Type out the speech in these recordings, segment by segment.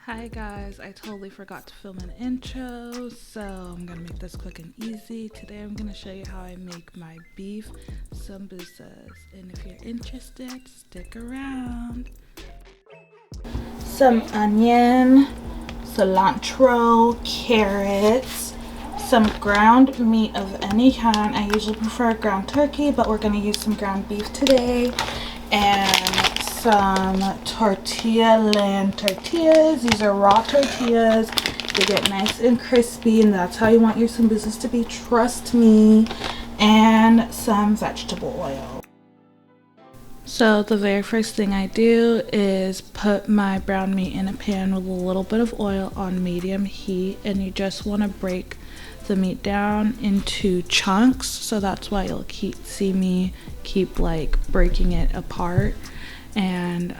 Hi guys, I totally forgot to film an intro, so I'm gonna make this quick and easy. Today I'm gonna show you how I make my beef Sumbusas, and if you're interested, stick around. Some onion, cilantro, carrots, some ground meat of any kind. I usually prefer ground turkey, but we're gonna use some ground beef today, and some land tortillas. These are raw tortillas. They get nice and crispy, and that's how you want your Sumbusas to be, trust me. And some vegetable oil. So the very first thing I do is put my brown meat in a pan with a little bit of oil on medium heat, and you just want to break the meat down into chunks, so that's why you'll see me keep like breaking it apart. And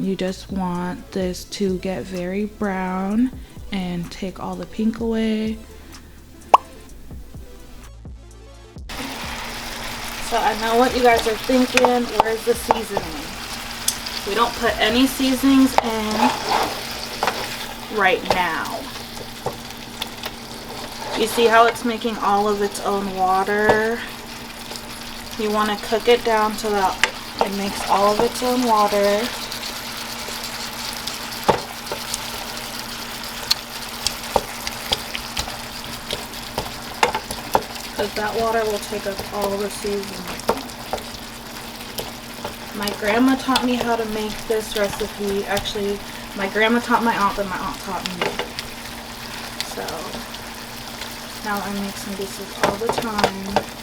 you just want this to get very brown and take all the pink away. So I know what you guys are thinking, where's the seasoning? We don't put any seasonings in right now. You see how it's making all of its own water? You want to cook it down so that it makes all of its own water. Because that water will take up all the seasoning. My grandma taught me how to make this recipe. Actually, my grandma taught my aunt, but my aunt taught me. So now I make some dishes all the time.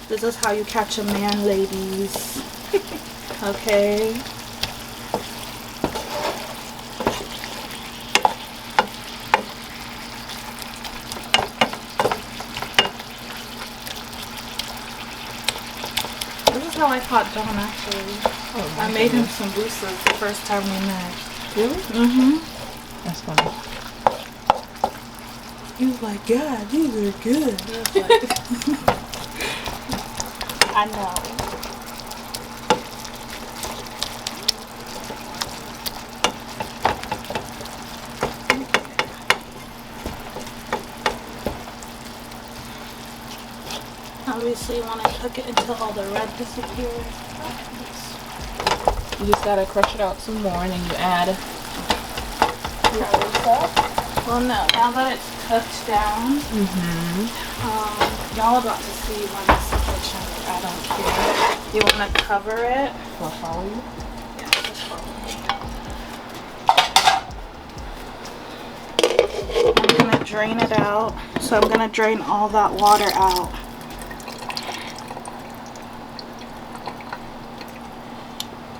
This is how you catch a man, ladies. Okay. This is how I caught John, actually. Oh, I made him Sumbusas the first time we met. Really? Mm-hmm. That's funny. He was like, God, these are good. Like, I know. Obviously, you want to cook it until all the red disappears. You just gotta crush it out some more, and then you add your other stuff. Well, no, now that it's cooked down, y'all about to see when it's the kitchen. I don't care. You want to cover it. I'll follow you. Yeah, just follow me. I'm gonna drain it out. So I'm gonna drain all that water out.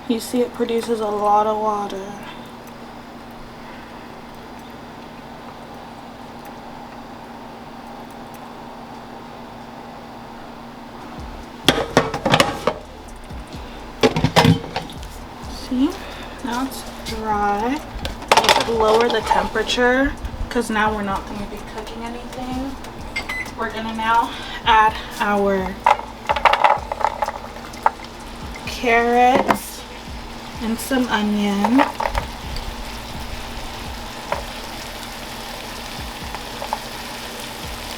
You see, it produces a lot of water. See, now it's dry. You could lower the temperature because now we're not going to be cooking anything. We're going to now add our carrots and some onion.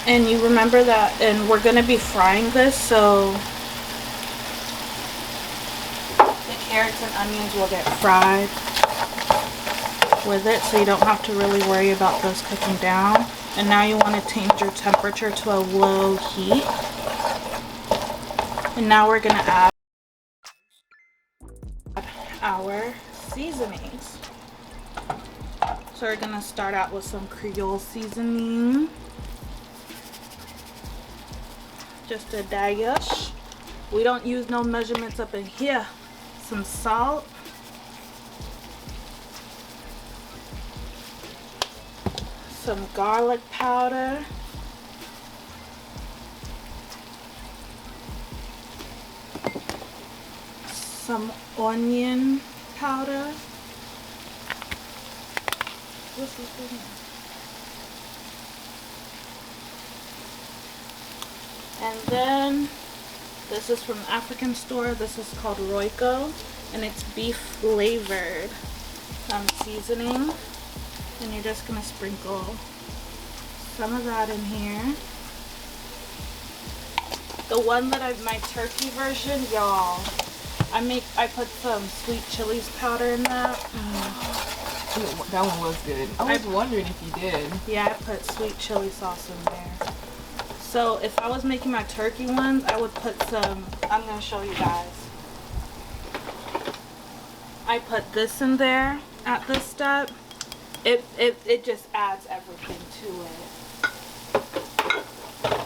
And you remember that, and we're going to be frying this, so carrots and onions will get fried with it, so you don't have to really worry about those cooking down. And now you want to change your temperature to a low heat. And now we're going to add our seasonings. So we're going to start out with some Creole seasoning. Just a dash. We don't use no measurements up in here. Some salt, some garlic powder, some onion powder. What's this thing? And then this is from the African store. This is called Royco, and it's beef flavored. seasoning, and you're just gonna sprinkle some of that in here. The one that my turkey version, y'all, I put some sweet chilies powder in that. That one was good. I was wondering if you did. Yeah, I put sweet chili sauce in there. So if I was making my turkey ones, I would put some, I'm gonna show you guys. I put this in there at this step. It just adds everything to it.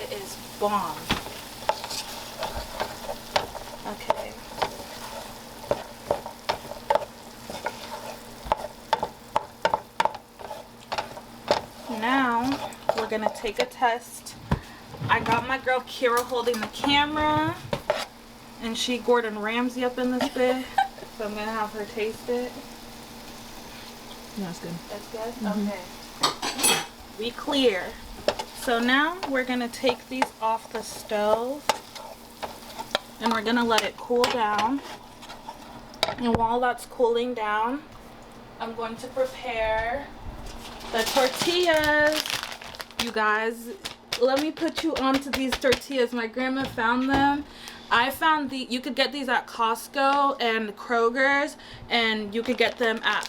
It is bomb. Okay. Now we're gonna take a test. I got my girl Kira holding the camera, and she Gordon Ramsay up in this bit. So I'm gonna have her taste it. That's good. That's good? Okay. We clear. So now we're gonna take these off the stove, and we're gonna let it cool down. And while that's cooling down, I'm going to prepare the tortillas. You guys, let me put you onto these tortillas. My grandma found them. I found you could get these at Costco and Kroger's, and you could get them at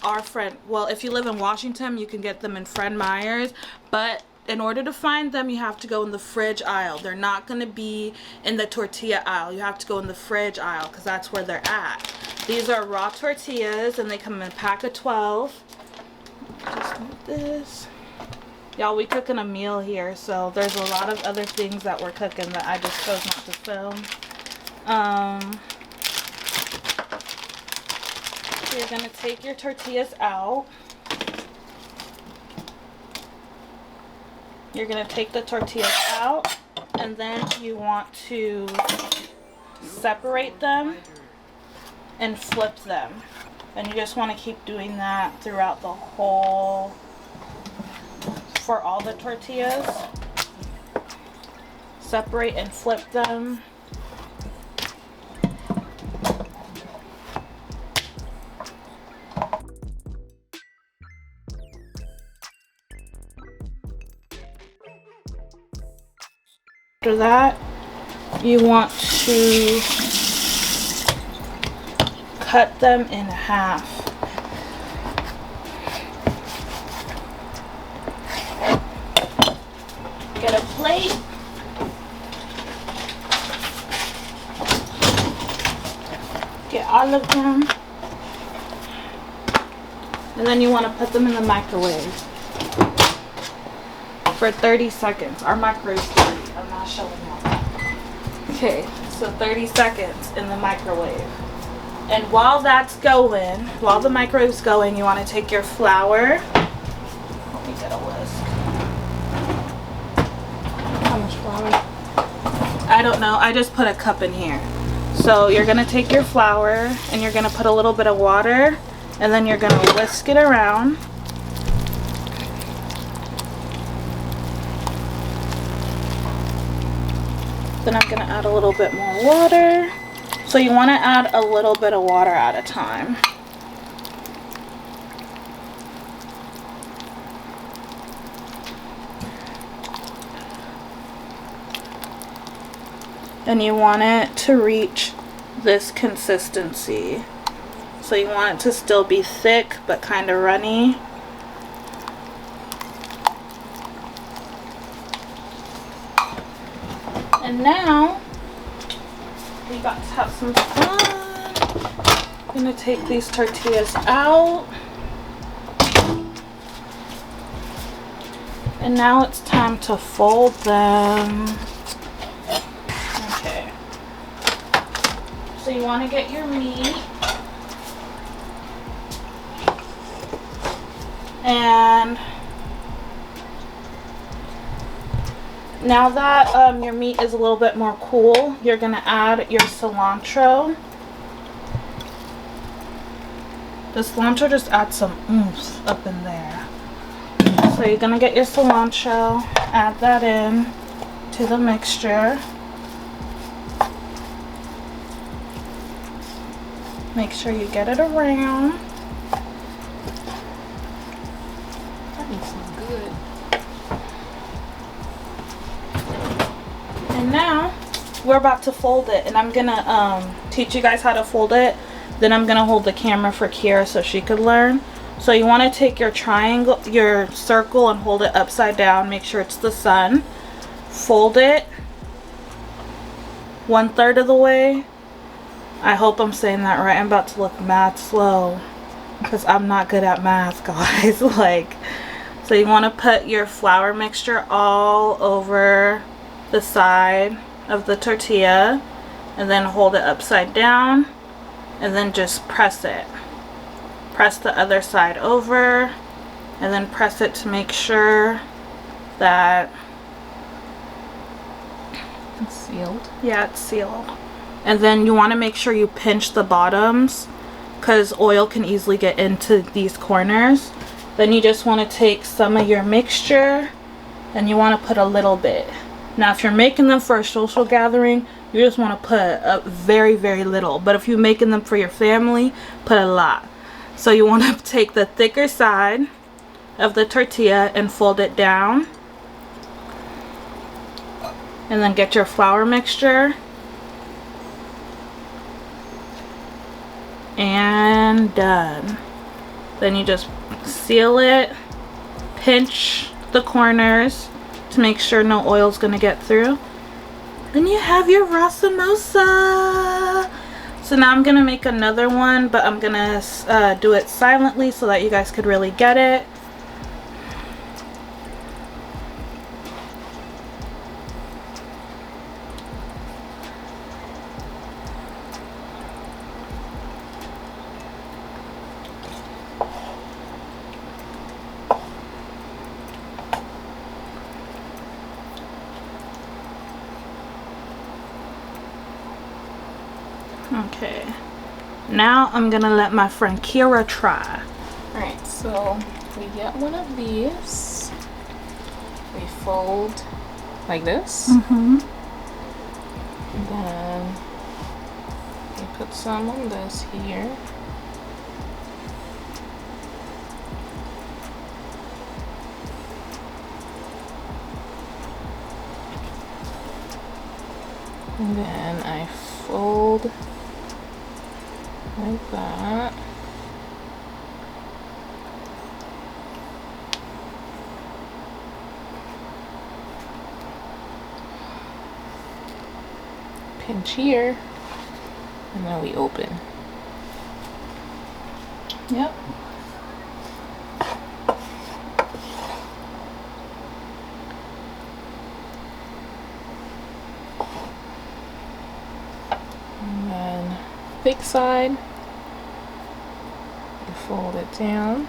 well, if you live in Washington, you can get them in Fred Meyer's, but in order to find them, you have to go in the fridge aisle. They're not going to be in the tortilla aisle. You have to go in the fridge aisle because that's where they're at. These are raw tortillas, and they come in a pack of 12. Just move this. Y'all, we cooking a meal here, so there's a lot of other things that we're cooking that I just chose not to film. So you're gonna take your tortillas out. You're gonna take the tortillas out, and then you want to separate them and flip them. And you just want to keep doing that throughout the whole, for all the tortillas. Separate and flip them. After that, you want to cut them in half. Get a plate. Get all of them. And then you want to put them in the microwave for 30 seconds. Our microwave's 30. I'm not showing you. Okay, so 30 seconds in the microwave. And while that's going, while the microwave's going, you want to take your flour. Let me get a whisk. How much flour? I don't know. I just put a cup in here. So you're going to take your flour and you're going to put a little bit of water, and then you're going to whisk it around. Then I'm going to add a little bit more water. So you want to add a little bit of water at a time. And you want it to reach this consistency. So you want it to still be thick but kind of runny. And now we got to have some fun. I'm gonna take these tortillas out. And now it's time to fold them. Okay. So you want to get your meat. And now that your meat is a little bit more cool, you're going to add your cilantro. The cilantro just adds some oomph up in there. So you're going to get your cilantro, add that in to the mixture. Make sure you get it around. we're about to fold it, and I'm gonna teach you guys how to fold it. Then I'm gonna hold the camera for Kiera so she could learn. So you want to take your triangle, your circle, and hold it upside down. Make sure it's the sun. Fold it 1/3 of the way. I hope I'm saying that right. I'm about to look mad slow because I'm not good at math, guys. Like, so you want to put your flour mixture all over the side of the tortilla, and then hold it upside down, and then just press it. Press the other side over, and then press it to make sure that it's sealed. Yeah, it's sealed. And then you want to make sure you pinch the bottoms because oil can easily get into these corners. Then you just want to take some of your mixture and you want to put a little bit. Now if you're making them for a social gathering, you just want to put a very, very little. But if you're making them for your family, put a lot. So you want to take the thicker side of the tortilla and fold it down. And then get your flour mixture. And done. Then you just seal it, pinch the corners to make sure no oil is going to get through. Then you have your raw samosa. So now I'm going to make another one, but I'm going to do it silently so that you guys could really get it. Okay, now I'm gonna let my friend Kiera try. Alright, so we get one of these. We fold like this. Mm-hmm. And then we put some on this here. And then I fold like that. Pinch here, and then we open. Yep. And then thick side, you fold it down.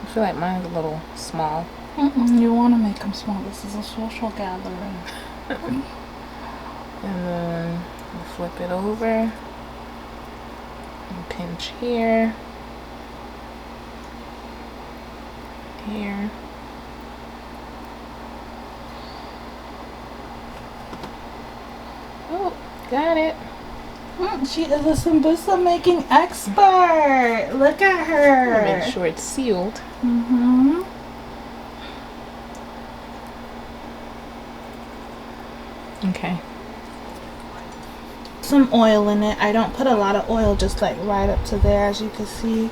I feel like mine's a little small. You want to make them small. This is a social gathering. And then you flip it over and pinch here, here. Oh, got it. She is a Sumbusa making expert. Look at her. Make sure it's sealed. Mm-hmm. Okay. Some oil in it. I don't put a lot of oil, just like right up to there, as you can see.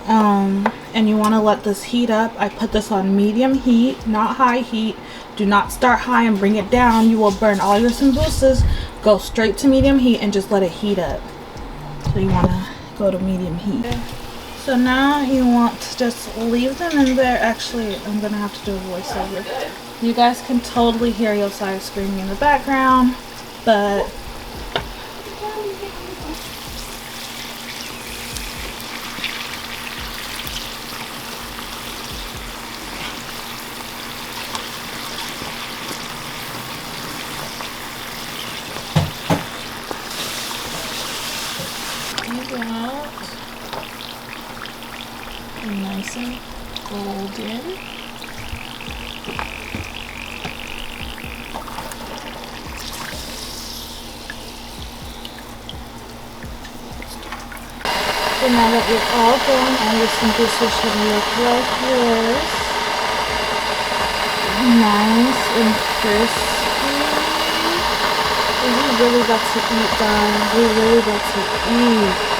And you want to let this heat up. I put this on medium heat, not high heat. Do not start high and bring it down. You will burn all your Sumbusas. Go straight to medium heat and just let it heat up. So you want to go to medium heat. So now you want to just leave them in there. Actually, I'm going to have to do a voiceover. You guys can totally hear Josiah screaming in the background, but nice and golden. So now that you're all done, all your Sumbusa should look like this. Nice and crispy. We're really about to eat, guys. We're really about to eat.